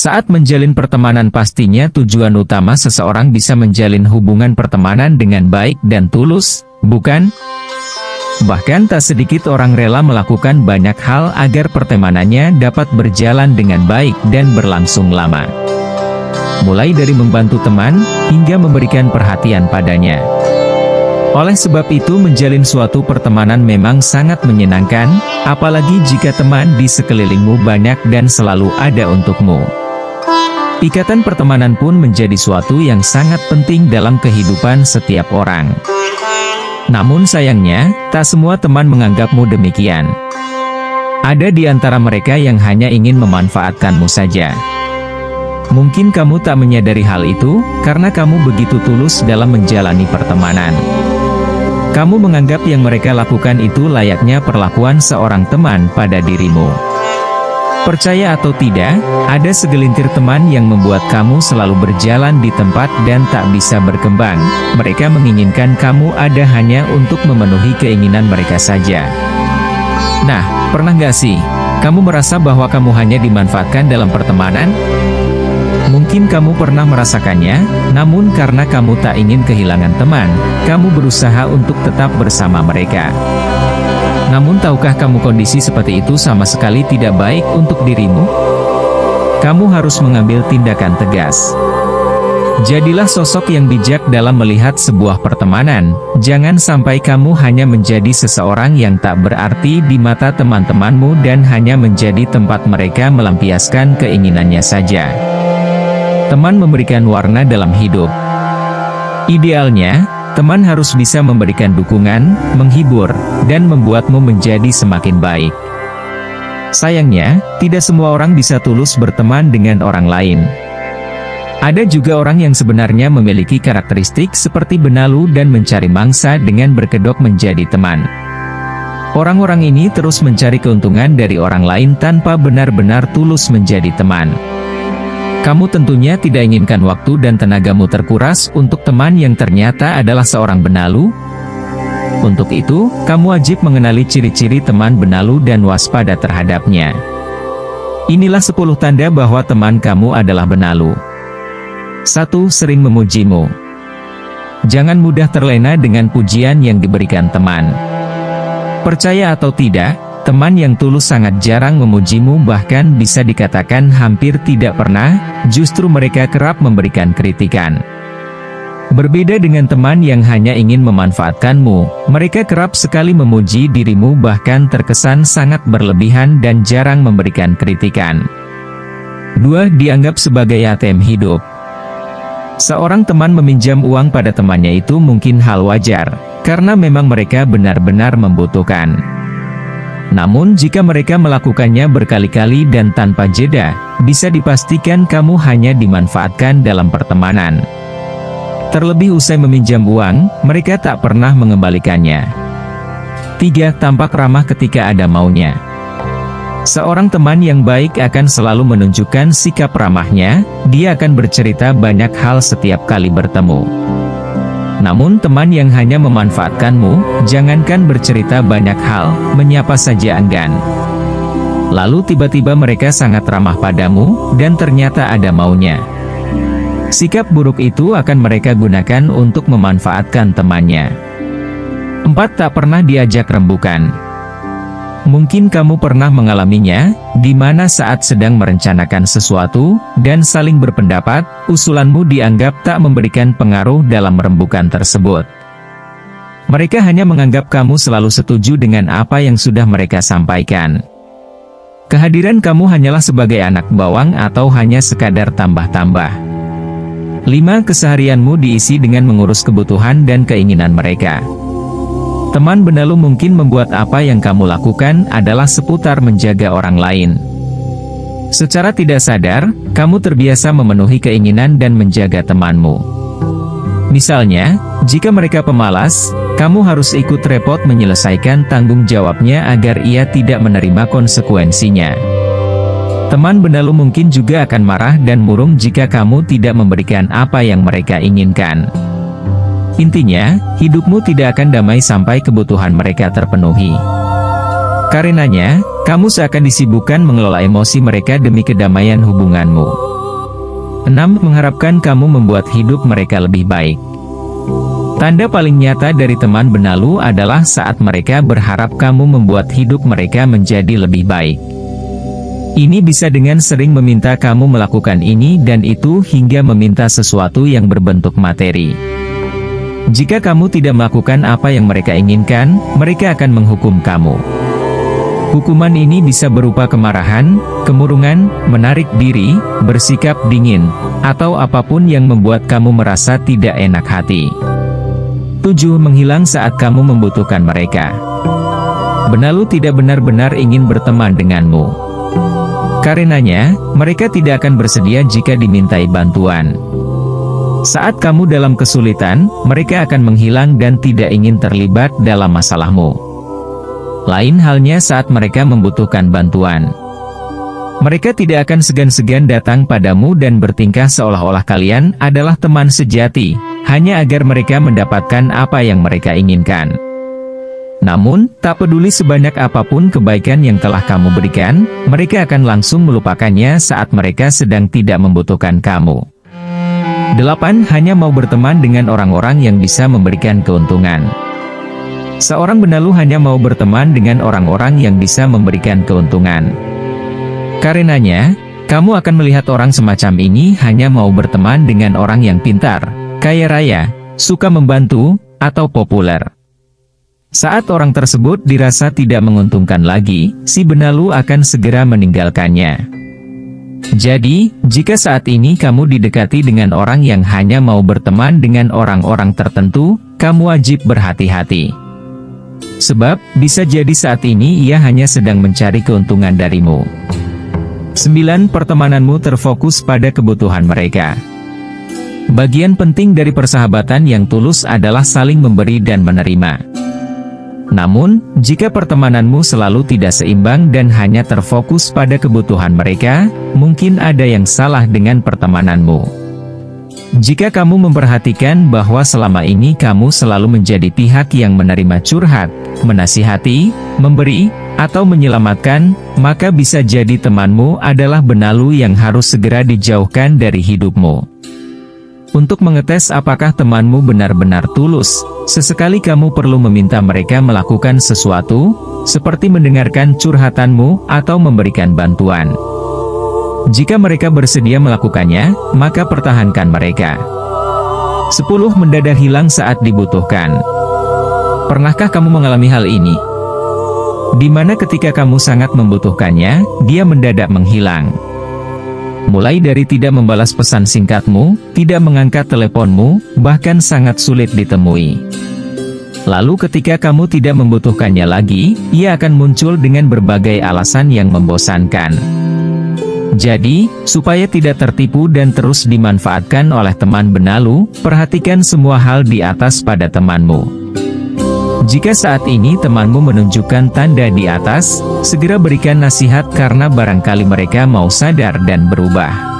Saat menjalin pertemanan pastinya tujuan utama seseorang bisa menjalin hubungan pertemanan dengan baik dan tulus, bukan? Bahkan tak sedikit orang rela melakukan banyak hal agar pertemanannya dapat berjalan dengan baik dan berlangsung lama. Mulai dari membantu teman, hingga memberikan perhatian padanya. Oleh sebab itu menjalin suatu pertemanan memang sangat menyenangkan, apalagi jika teman di sekelilingmu banyak dan selalu ada untukmu. Ikatan pertemanan pun menjadi suatu yang sangat penting dalam kehidupan setiap orang. Namun sayangnya, tak semua teman menganggapmu demikian. Ada di antara mereka yang hanya ingin memanfaatkanmu saja. Mungkin kamu tak menyadari hal itu, karena kamu begitu tulus dalam menjalani pertemanan. Kamu menganggap yang mereka lakukan itu layaknya perlakuan seorang teman pada dirimu. Percaya atau tidak, ada segelintir teman yang membuat kamu selalu berjalan di tempat dan tak bisa berkembang. Mereka menginginkan kamu ada hanya untuk memenuhi keinginan mereka saja. Nah, pernah gak sih, kamu merasa bahwa kamu hanya dimanfaatkan dalam pertemanan? Mungkin kamu pernah merasakannya, namun karena kamu tak ingin kehilangan teman, kamu berusaha untuk tetap bersama mereka. Namun tahukah kamu kondisi seperti itu sama sekali tidak baik untuk dirimu? Kamu harus mengambil tindakan tegas. Jadilah sosok yang bijak dalam melihat sebuah pertemanan. Jangan sampai kamu hanya menjadi seseorang yang tak berarti di mata teman-temanmu dan hanya menjadi tempat mereka melampiaskan keinginannya saja. Teman memberikan warna dalam hidup. Idealnya, teman harus bisa memberikan dukungan, menghibur, dan membuatmu menjadi semakin baik. Sayangnya, tidak semua orang bisa tulus berteman dengan orang lain. Ada juga orang yang sebenarnya memiliki karakteristik seperti benalu dan mencari mangsa dengan berkedok menjadi teman. Orang-orang ini terus mencari keuntungan dari orang lain tanpa benar-benar tulus menjadi teman. Kamu tentunya tidak inginkan waktu dan tenagamu terkuras untuk teman yang ternyata adalah seorang benalu. Untuk itu, kamu wajib mengenali ciri-ciri teman benalu dan waspada terhadapnya. Inilah 10 tanda bahwa teman kamu adalah benalu. 1. Sering memujimu. Jangan mudah terlena dengan pujian yang diberikan teman. Percaya atau tidak, teman yang tulus sangat jarang memujimu, bahkan bisa dikatakan hampir tidak pernah, justru mereka kerap memberikan kritikan. Berbeda dengan teman yang hanya ingin memanfaatkanmu, mereka kerap sekali memuji dirimu bahkan terkesan sangat berlebihan dan jarang memberikan kritikan. 2. Dianggap sebagai ATM hidup. Seorang teman meminjam uang pada temannya itu mungkin hal wajar, karena memang mereka benar-benar membutuhkan. Namun jika mereka melakukannya berkali-kali dan tanpa jeda, bisa dipastikan kamu hanya dimanfaatkan dalam pertemanan. Terlebih usai meminjam uang, mereka tak pernah mengembalikannya. 3. Tampak ramah ketika ada maunya. Seorang teman yang baik akan selalu menunjukkan sikap ramahnya, dia akan bercerita banyak hal setiap kali bertemu. Namun teman yang hanya memanfaatkanmu, jangankan bercerita banyak hal, menyapa saja enggan. Lalu tiba-tiba mereka sangat ramah padamu, dan ternyata ada maunya. Sikap buruk itu akan mereka gunakan untuk memanfaatkan temannya. 4. Tak pernah diajak rembukan. Mungkin kamu pernah mengalaminya, di mana saat sedang merencanakan sesuatu, dan saling berpendapat, usulanmu dianggap tak memberikan pengaruh dalam rembukan tersebut. Mereka hanya menganggap kamu selalu setuju dengan apa yang sudah mereka sampaikan. Kehadiran kamu hanyalah sebagai anak bawang atau hanya sekadar tambah-tambah. 5. Keseharianmu diisi dengan mengurus kebutuhan dan keinginan mereka. Teman benalu mungkin membuat apa yang kamu lakukan adalah seputar menjaga orang lain. Secara tidak sadar, kamu terbiasa memenuhi keinginan dan menjaga temanmu. Misalnya, jika mereka pemalas, kamu harus ikut repot menyelesaikan tanggung jawabnya agar ia tidak menerima konsekuensinya. Teman benalu mungkin juga akan marah dan murung jika kamu tidak memberikan apa yang mereka inginkan. Intinya, hidupmu tidak akan damai sampai kebutuhan mereka terpenuhi. Karenanya, kamu seakan disibukkan mengelola emosi mereka demi kedamaian hubunganmu. 6. Mengharapkan kamu membuat hidup mereka lebih baik. Tanda paling nyata dari teman benalu adalah saat mereka berharap kamu membuat hidup mereka menjadi lebih baik. Ini bisa dengan sering meminta kamu melakukan ini dan itu hingga meminta sesuatu yang berbentuk materi. Jika kamu tidak melakukan apa yang mereka inginkan, mereka akan menghukum kamu. Hukuman ini bisa berupa kemarahan, kemurungan, menarik diri, bersikap dingin, atau apapun yang membuat kamu merasa tidak enak hati. 7. Menghilang saat kamu membutuhkan mereka. Benalu tidak benar-benar ingin berteman denganmu. Karenanya, mereka tidak akan bersedia jika dimintai bantuan. Saat kamu dalam kesulitan, mereka akan menghilang dan tidak ingin terlibat dalam masalahmu. Lain halnya saat mereka membutuhkan bantuan. Mereka tidak akan segan-segan datang padamu dan bertingkah seolah-olah kalian adalah teman sejati, hanya agar mereka mendapatkan apa yang mereka inginkan. Namun, tak peduli sebanyak apapun kebaikan yang telah kamu berikan, mereka akan langsung melupakannya saat mereka sedang tidak membutuhkan kamu. 8. Hanya mau berteman dengan orang-orang yang bisa memberikan keuntungan. Seorang benalu hanya mau berteman dengan orang-orang yang bisa memberikan keuntungan. Karenanya, kamu akan melihat orang semacam ini hanya mau berteman dengan orang yang pintar, kaya raya, suka membantu, atau populer. Saat orang tersebut dirasa tidak menguntungkan lagi, si benalu akan segera meninggalkannya. Jadi, jika saat ini kamu didekati dengan orang yang hanya mau berteman dengan orang-orang tertentu, kamu wajib berhati-hati. Sebab, bisa jadi saat ini ia hanya sedang mencari keuntungan darimu. 9. Pertemananmu terfokus pada kebutuhan mereka. Bagian penting dari persahabatan yang tulus adalah saling memberi dan menerima. Namun, jika pertemananmu selalu tidak seimbang dan hanya terfokus pada kebutuhan mereka, mungkin ada yang salah dengan pertemananmu. Jika kamu memperhatikan bahwa selama ini kamu selalu menjadi pihak yang menerima curhat, menasihati, memberi, atau menyelamatkan, maka bisa jadi temanmu adalah benalu yang harus segera dijauhkan dari hidupmu. Untuk mengetes apakah temanmu benar-benar tulus, sesekali kamu perlu meminta mereka melakukan sesuatu, seperti mendengarkan curhatanmu atau memberikan bantuan. Jika mereka bersedia melakukannya, maka pertahankan mereka. 10. Mendadak hilang saat dibutuhkan. Pernahkah kamu mengalami hal ini? Di mana ketika kamu sangat membutuhkannya, dia mendadak menghilang. Mulai dari tidak membalas pesan singkatmu, tidak mengangkat teleponmu, bahkan sangat sulit ditemui. Lalu ketika kamu tidak membutuhkannya lagi, ia akan muncul dengan berbagai alasan yang membosankan. Jadi, supaya tidak tertipu dan terus dimanfaatkan oleh teman benalu, perhatikan semua hal di atas pada temanmu. Jika saat ini temanmu menunjukkan tanda di atas, segera berikan nasihat karena barangkali mereka mau sadar dan berubah.